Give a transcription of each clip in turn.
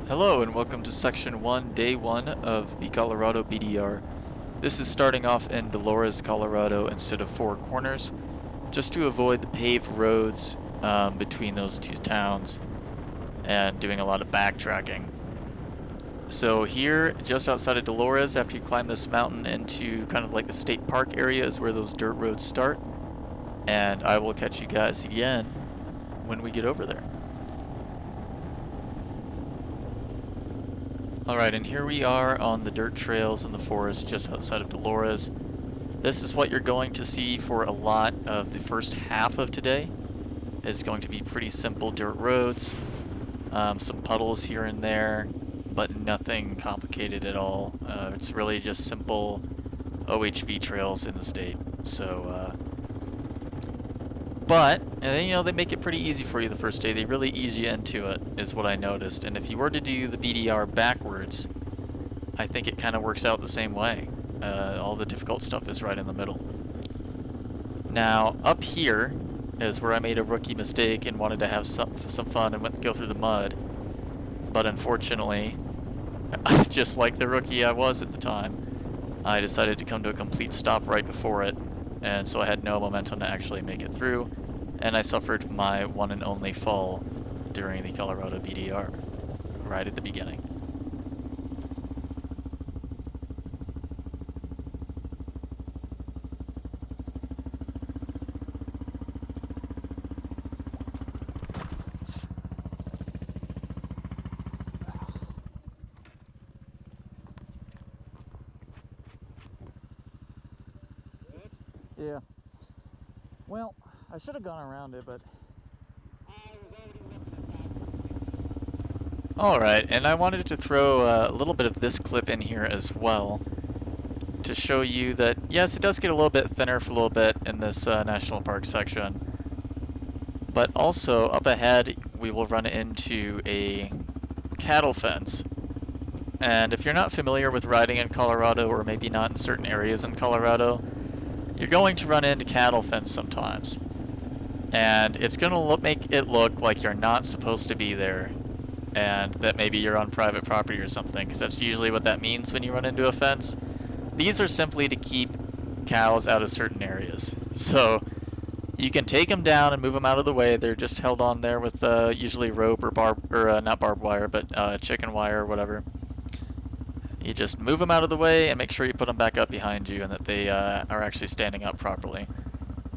Hello and welcome to Section 1, Day 1 of the Colorado BDR. This is starting off in Dolores, Colorado instead of Four Corners, just to avoid the paved roads between those two towns and doing a lot of backtracking. So here, just outside of Dolores, after you climb this mountain into kind of like the state park area is where those dirt roads start, and I will catch you guys again when we get over there. Alright, and here we are on the dirt trails in the forest just outside of Dolores. This is what you're going to see for a lot of the first half of today. It's going to be pretty simple dirt roads, some puddles here and there, but nothing complicated at all. It's really just simple OHV trails in the state. So, but, you know, they make it pretty easy for you the first day. They really ease you into it, is what I noticed. And if you were to do the BDR backwards, I think it kind of works out the same way. All the difficult stuff is right in the middle. Now, up here is where I made a rookie mistake and wanted to have some fun and go through the mud. But unfortunately, just like the rookie I was at the time, I decided to come to a complete stop right before it. And so I had no momentum to actually make it through, and I suffered my one and only fall during the Colorado BDR, right at the beginning. Yeah. Well, I should have gone around it, but... Alright, and I wanted to throw a little bit of this clip in here as well to show you that, yes, it does get a little bit thinner for a little bit in this national park section, but also up ahead we will run into a cattle fence. And if you're not familiar with riding in Colorado, or maybe not in certain areas in Colorado, you're going to run into cattle fence sometimes, and it's going to make it look like you're not supposed to be there, and that maybe you're on private property or something, because that's usually what that means when you run into a fence. These are simply to keep cows out of certain areas, so you can take them down and move them out of the way. They're just held on there with usually rope or not barbed wire, but chicken wire or whatever. You just move them out of the way and make sure you put them back up behind you and that they are actually standing up properly.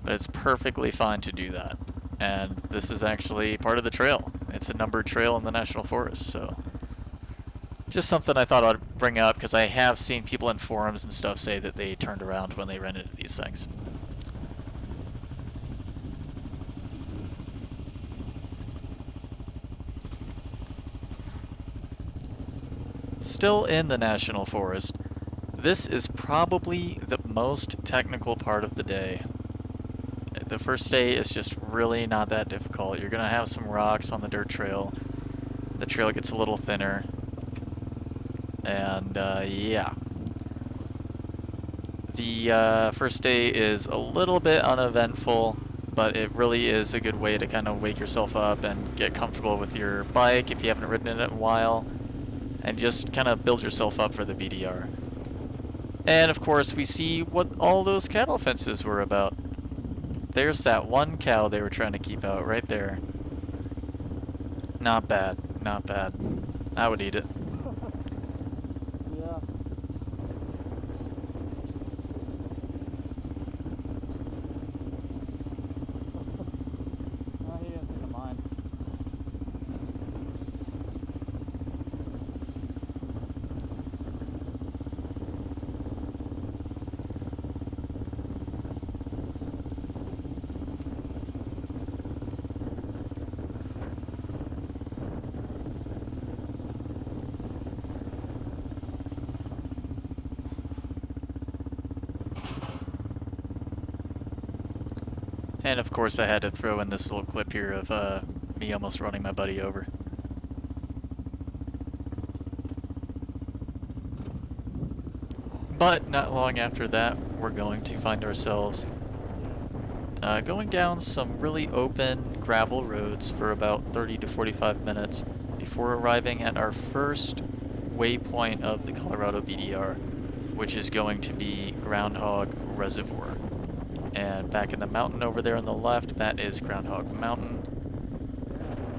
But it's perfectly fine to do that. And this is actually part of the trail. It's a numbered trail in the National Forest, so... just something I thought I'd bring up, because I have seen people in forums and stuff say that they turned around when they ran into these things. Still in the National Forest, this is probably the most technical part of the day. The first day is just really not that difficult. You're going to have some rocks on the dirt trail. The trail gets a little thinner. And, yeah. The first day is a little bit uneventful, but it really is a good way to kind of wake yourself up and get comfortable with your bike if you haven't ridden it in a while, and just kind of build yourself up for the BDR. And of course we see what all those cattle fences were about. There's that one cow they were trying to keep out right there. Not bad, not bad. I would eat it. Yeah. Oh, he didn't seem to mind. And of course I had to throw in this little clip here of me almost running my buddy over. But not long after that, we're going to find ourselves going down some really open gravel roads for about 30 to 45 minutes before arriving at our first waypoint of the Colorado BDR, which is going to be Groundhog Reservoir. And back in the mountain over there on the left, that is Groundhog Mountain.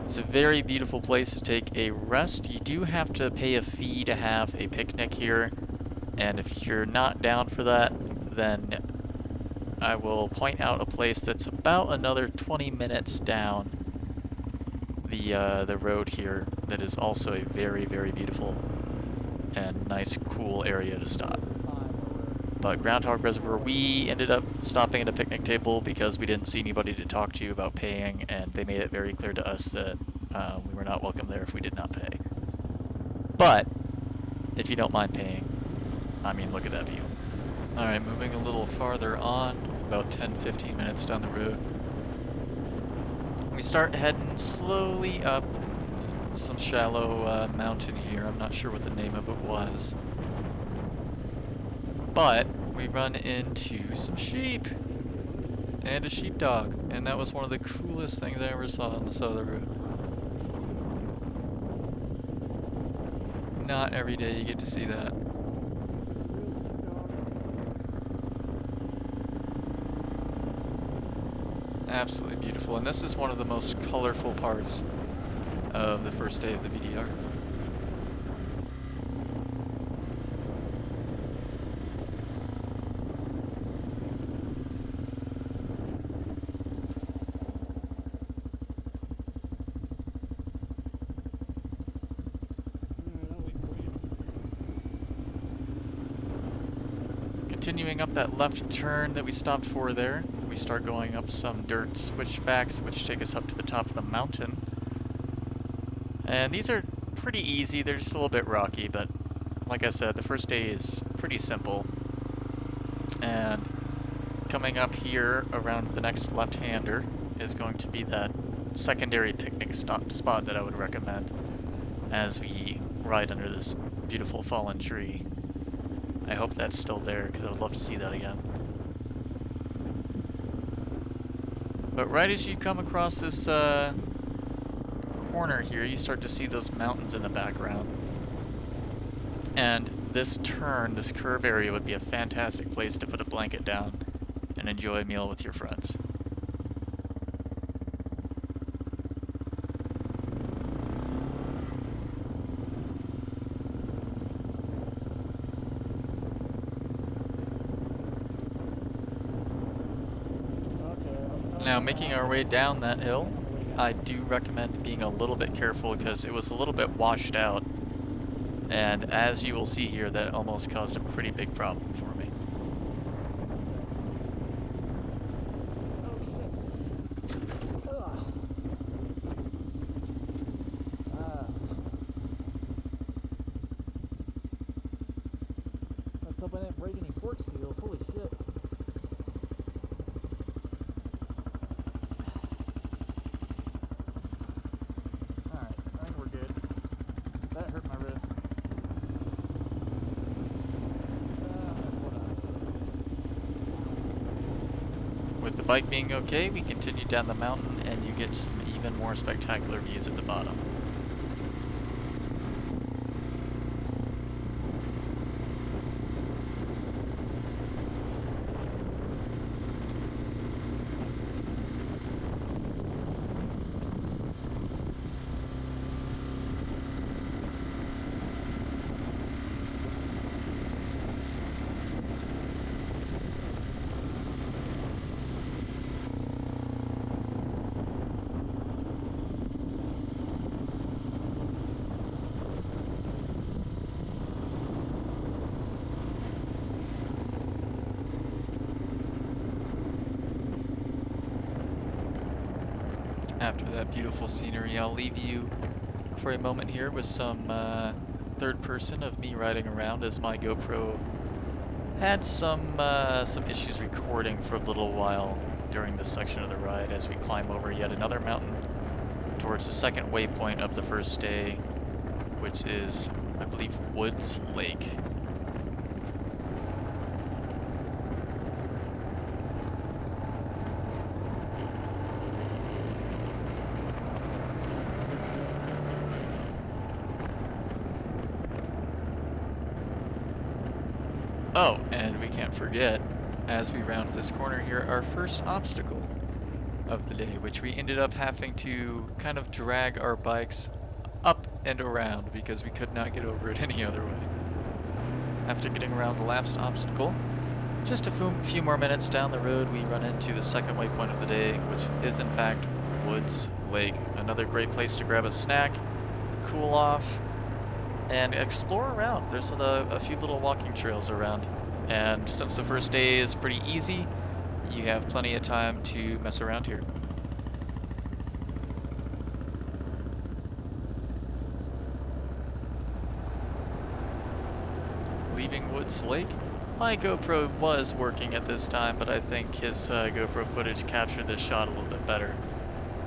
It's a very beautiful place to take a rest. You do have to pay a fee to have a picnic here, and if you're not down for that, then I will point out a place that's about another 20 minutes down the road here that is also a very, very beautiful and nice, cool area to stop. But Groundhog Reservoir, we ended up stopping at a picnic table because we didn't see anybody to talk to about paying, and they made it very clear to us that we were not welcome there if we did not pay. But if you don't mind paying, I mean, look at that view. Alright, moving a little farther on, about 10-15 minutes down the road, we start heading slowly up some shallow mountain here. I'm not sure what the name of it was. But we run into some sheep and a sheepdog, and that was one of the coolest things I ever saw on the side of the road. Not every day you get to see that. Absolutely beautiful, and this is one of the most colorful parts of the first day of the BDR. Continuing up that left turn that we stopped for there, we start going up some dirt switchbacks which take us up to the top of the mountain. And these are pretty easy, they're just a little bit rocky, but like I said, the first day is pretty simple. And coming up here around the next left-hander is going to be that secondary picnic spot that I would recommend as we ride under this beautiful fallen tree. I hope that's still there, because I would love to see that again. But right as you come across this corner here, you start to see those mountains in the background. And this turn, this curve area would be a fantastic place to put a blanket down and enjoy a meal with your friends. Now, making our way down that hill, I do recommend being a little bit careful because it was a little bit washed out, and as you will see here, that almost caused a pretty big problem for me. Let's hope I didn't break any fork seals. Holy shit. With the bike being okay, we continue down the mountain and you get some even more spectacular views at the bottom. After that beautiful scenery, I'll leave you for a moment here with some third person of me riding around, as my GoPro had some issues recording for a little while during this section of the ride as we climb over yet another mountain towards the second waypoint of the first day, which is, I believe, Woods Lake. Oh, and we can't forget, as we round this corner here, our first obstacle of the day, which we ended up having to kind of drag our bikes up and around because we could not get over it any other way. After getting around the last obstacle, just a few more minutes down the road, we run into the second waypoint of the day, which is in fact Woods Lake. Another great place to grab a snack, cool off, and explore around. There's a few little walking trails around. And since the first day is pretty easy, you have plenty of time to mess around here. Leaving Woods Lake, my GoPro was working at this time, but I think his GoPro footage captured this shot a little bit better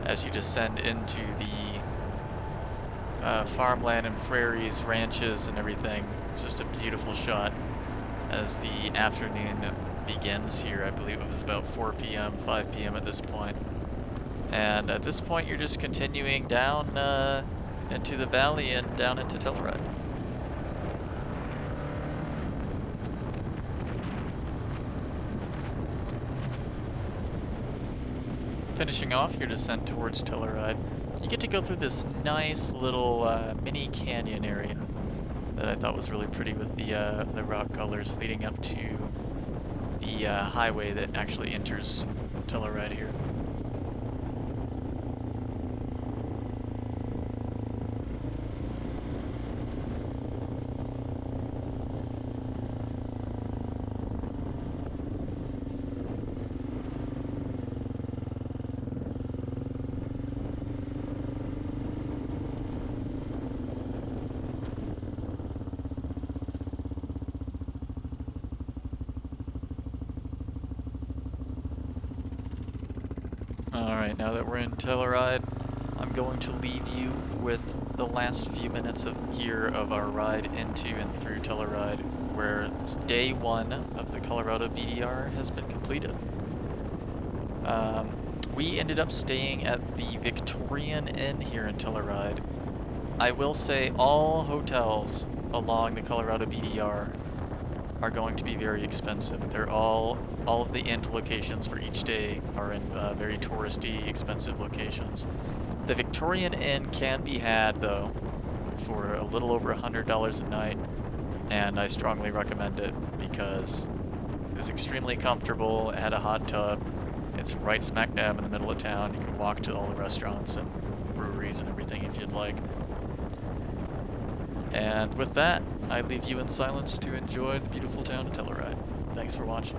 as you descend into the farmland and prairies, ranches, and everything. It's just a beautiful shot as the afternoon begins here. I believe it was about 4 p.m., 5 p.m. at this point. And at this point, you're just continuing down into the valley and down into Telluride. Finishing off your descent towards Telluride, you get to go through this nice little mini canyon area that I thought was really pretty with the rock colors leading up to the highway that actually enters Telluride here. Alright, now that we're in Telluride, I'm going to leave you with the last few minutes of our ride into and through Telluride, where day 1 of the Colorado BDR has been completed. We ended up staying at the Victorian Inn here in Telluride. I will say all hotels along the Colorado BDR are going to be very expensive. They're all of the end locations for each day are in very touristy, expensive locations. The Victorian Inn can be had, though, for a little over $100 a night, and I strongly recommend it because it was extremely comfortable. It had a hot tub. It's right smack dab in the middle of town. You can walk to all the restaurants and breweries and everything if you'd like. And with that, I leave you in silence to enjoy the beautiful town of Telluride. Thanks for watching.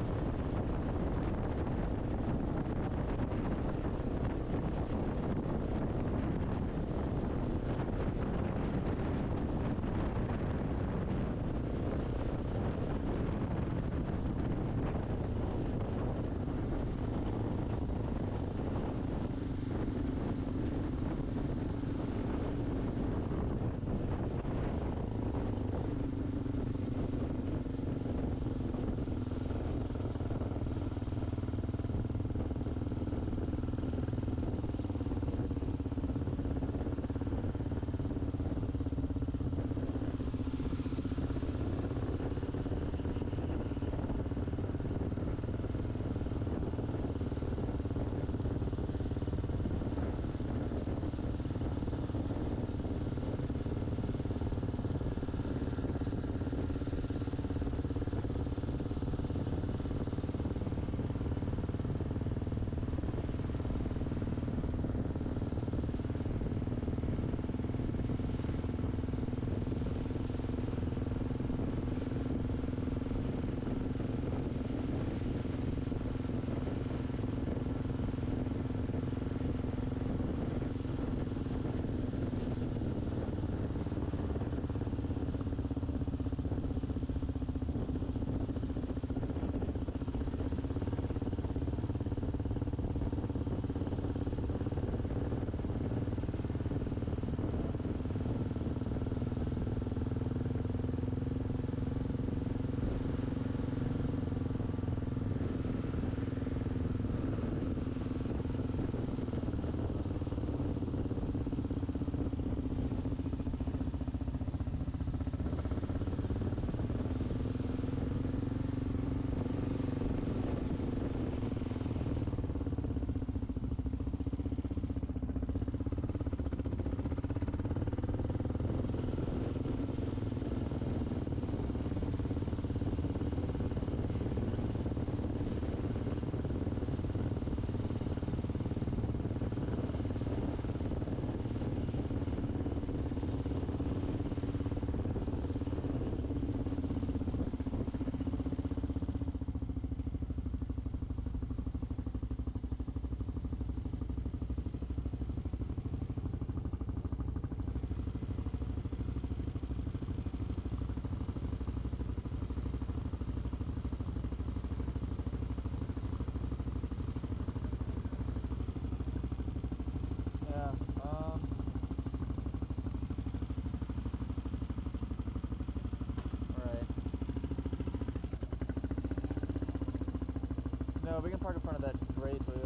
No, we can park in front of that gray Toyota.